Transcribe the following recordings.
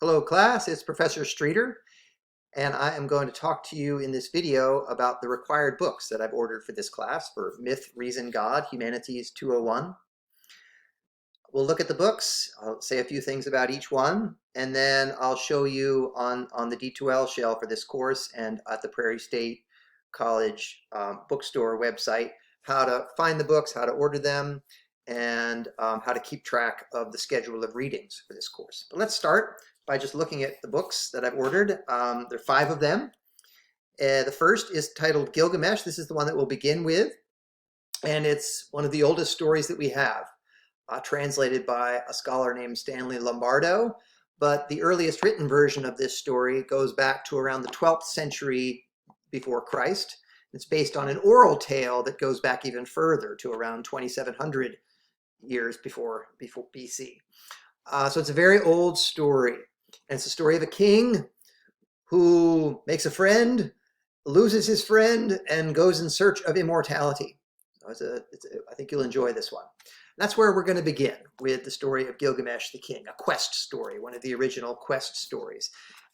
Hello class, it's Professor Streeter, and I am going to talk to you in this video about the required books that I've ordered for this class for Myth, Reason, God, Humanities 201. We'll look at the books, I'll say a few things about each one, and then I'll show you on the D2L shell for this course and at the Prairie State College bookstore website how to find the books, how to order them, and how to keep track of the schedule of readings for this course. But let's start by just looking at the books that I've ordered. There are 5 of them. The first is titled Gilgamesh. This is the one that we'll begin with, and it's one of the oldest stories that we have, translated by a scholar named Stanley Lombardo. But the earliest written version of this story goes back to around the 12th century before Christ. It's based on an oral tale that goes back even further to around 2700 years before BC. So it's a very old story. And it's the story of a king who makes a friend, loses his friend, and goes in search of immortality. So I think you'll enjoy this one. That's where we're going to begin, with the story of Gilgamesh the king, a quest story, one of the original quest stories.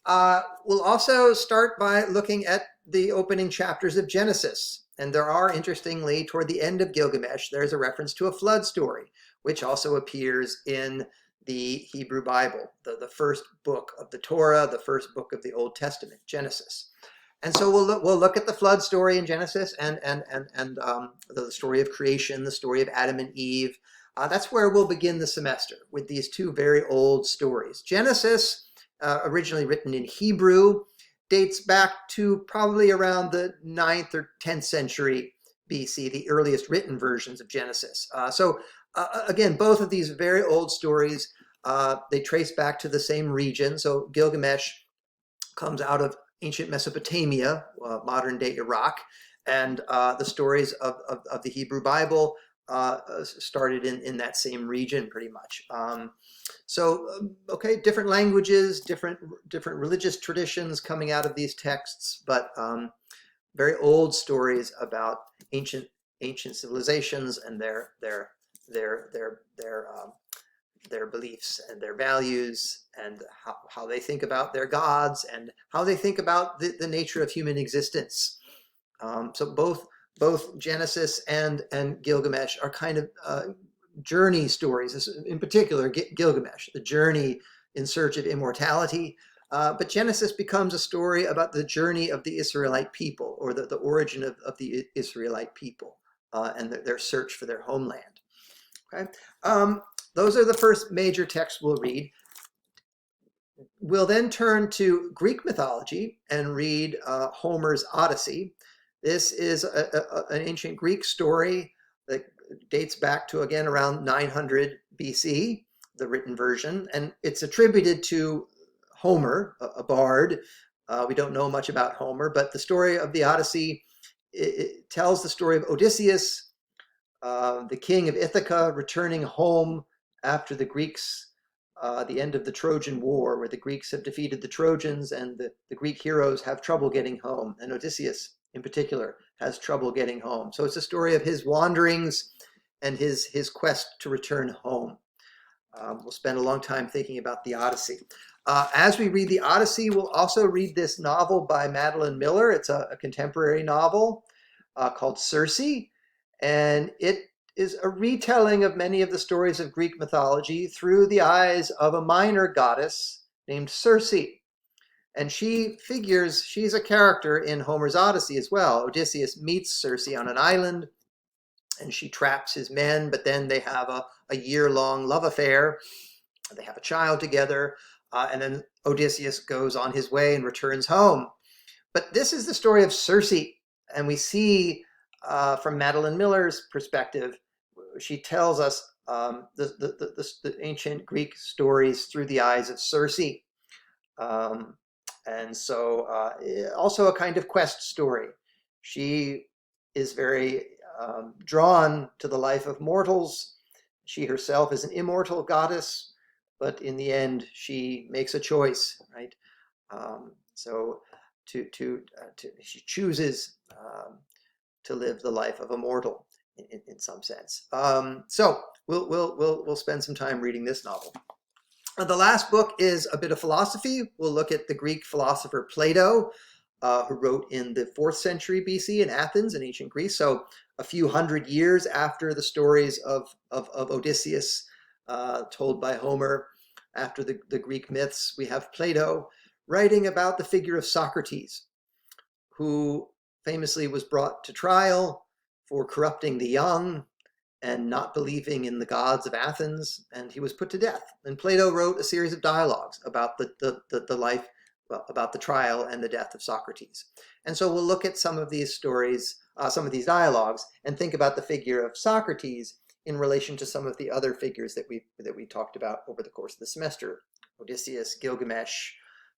We'll also start by looking at the opening chapters of Genesis. And there are, interestingly, toward the end of Gilgamesh, there's a reference to a flood story, which also appears in the Hebrew Bible, the first book of the Torah, the first book of the Old Testament, Genesis. And so we'll look at the flood story in Genesis and the story of creation, the story of Adam and Eve. That's where we'll begin the semester, with these 2 very old stories. Genesis, originally written in Hebrew, dates back to probably around the 9th or 10th century BC, the earliest written versions of Genesis. Again, both of these very old stories, they trace back to the same region. So Gilgamesh comes out of ancient Mesopotamia, modern-day Iraq, and the stories of the Hebrew Bible started in that same region, pretty much. Okay, different languages, different religious traditions coming out of these texts, but very old stories about ancient civilizations and their beliefs and their values, and how they think about their gods, and how they think about the nature of human existence. So both Genesis and Gilgamesh are kind of journey stories. In particular, Gilgamesh, the journey in search of immortality. But Genesis becomes a story about the journey of the Israelite people, or the origin of the Israelite people, and their search for their homeland. Okay. Those are the first major texts we'll read. We'll then turn to Greek mythology and read Homer's Odyssey. This is an ancient Greek story that dates back to, again, around 900 BC, the written version, and it's attributed to Homer, a bard. We don't know much about Homer, but the story of the Odyssey, it tells the story of Odysseus, the king of Ithaca, returning home after the Greeks, the end of the Trojan War, where the Greeks have defeated the Trojans, and the Greek heroes have trouble getting home, and Odysseus in particular has trouble getting home. So it's a story of his wanderings and his quest to return home. We'll spend a long time thinking about the Odyssey. As we read the Odyssey, we'll also read this novel by Madeline Miller. It's a contemporary novel called Cersei, and it is a retelling of many of the stories of Greek mythology through the eyes of a minor goddess named Cersei. And she's a character in Homer's Odyssey as well. Odysseus meets Cersei on an island, and she traps his men, but then they have a year-long love affair. They have a child together, and then Odysseus goes on his way and returns home. But this is the story of Cersei, and we see from Madeline Miller's perspective, she tells us the ancient Greek stories through the eyes of Cersei. And so also a kind of quest story. She is very drawn to the life of mortals. She herself is an immortal goddess, but in the end, she makes a choice, right? So she chooses to live the life of a mortal in some sense. So we'll spend some time reading this novel. The last book is a bit of philosophy. We'll look at the Greek philosopher Plato, who wrote in the 4th century BC in Athens in ancient Greece. So a few hundred years after the stories of Odysseus told by Homer, after the Greek myths, we have Plato writing about the figure of Socrates, who famously was brought to trial for corrupting the young and not believing in the gods of Athens, and he was put to death. And Plato wrote a series of dialogues about the life, about the trial and the death of Socrates. And so we'll look at some of these stories, some of these dialogues, and think about the figure of Socrates in relation to some of the other figures that we talked about over the course of the semester: Odysseus, Gilgamesh,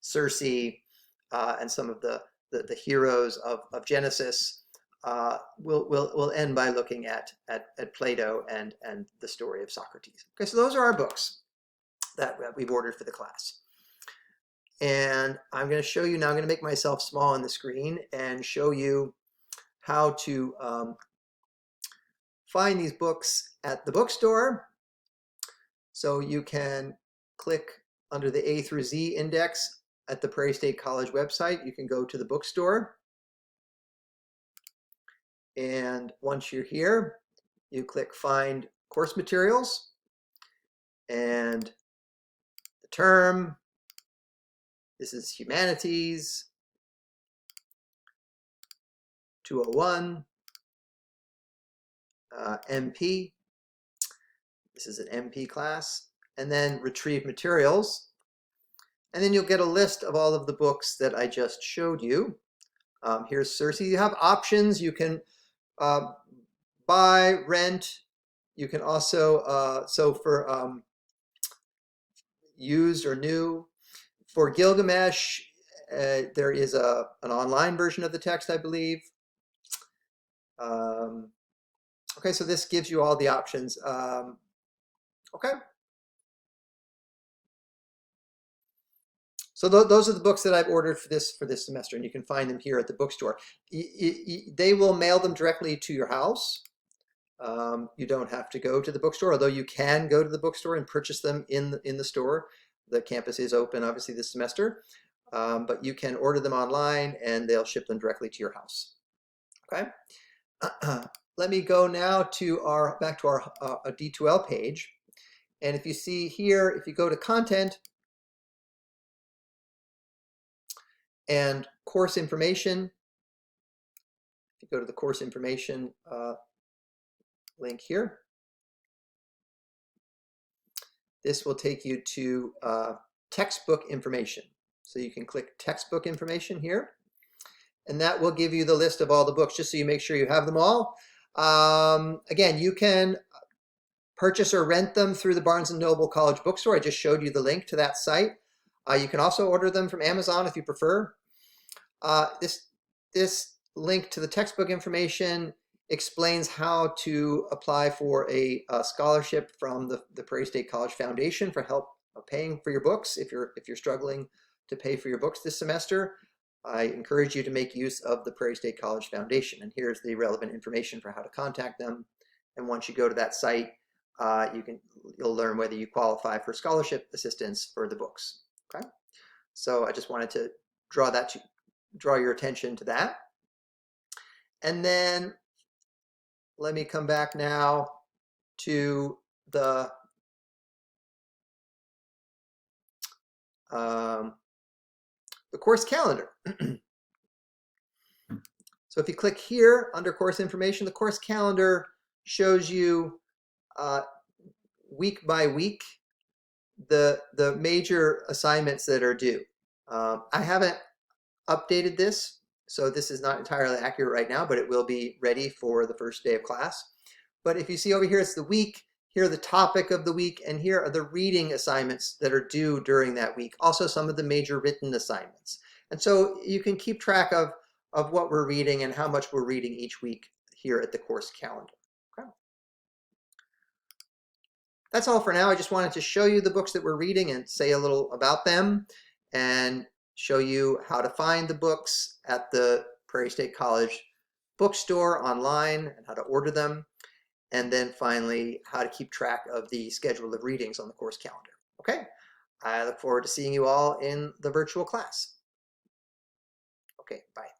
Cersei, and some of the heroes of Genesis. We'll end by looking at Plato and the story of Socrates. Okay, so those are our books that we've ordered for the class. And I'm going to show you now, I'm going to make myself small on the screen and show you how to find these books at the bookstore. So you can click under the A through Z index at the Prairie State College website. You can go to the bookstore. And once you're here, you click Find Course Materials, and the term, this is Humanities 201, MP, this is an MP class, and then Retrieve Materials, and then you'll get a list of all of the books that I just showed you. Here's Cersei. You have options. You can buy, rent. You can also, so for used or new. For Gilgamesh, there is an online version of the text, I believe. Okay, so this gives you all the options. Okay. So those are the books that I've ordered for this semester, and you can find them here at the bookstore. They will mail them directly to your house. You don't have to go to the bookstore, although you can go to the bookstore and purchase them in the store. The campus is open, obviously, this semester, but you can order them online, and they'll ship them directly to your house. Okay. Let me go now to back to our D2L page, and if you see here, if you go to Content and Course Information, if you go to the Course Information link here, this will take you to textbook information. So you can click textbook information here, and that will give you the list of all the books, just so you make sure you have them all. Again, you can purchase or rent them through the Barnes & Noble College Bookstore. I just showed you the link to that site. You can also order them from Amazon if you prefer. This link to the textbook information explains how to apply for a scholarship from the Prairie State College Foundation for help paying for your books. If you're struggling to pay for your books this semester, I encourage you to make use of the Prairie State College Foundation. And here's the relevant information for how to contact them. And once you go to that site, you'll learn whether you qualify for scholarship assistance for the books. Okay, so I just wanted to draw your attention to that. And then let me come back now to the course calendar. So if you click here under course information, the course calendar shows you week by week the major assignments that are due. I haven't updated this, so this is not entirely accurate right now, but it will be ready for the first day of class. But if you see over here, it's the week, here the topic of the week, and here are the reading assignments that are due during that week. Also some of the major written assignments. And so you can keep track of what we're reading and how much we're reading each week here at the course calendar. Okay. That's all for now. I just wanted to show you the books that we're reading and say a little about them, and show you how to find the books at the Prairie State College bookstore online and how to order them, and then finally how to keep track of the schedule of readings on the course calendar. Okay, I look forward to seeing you all in the virtual class. Okay, bye.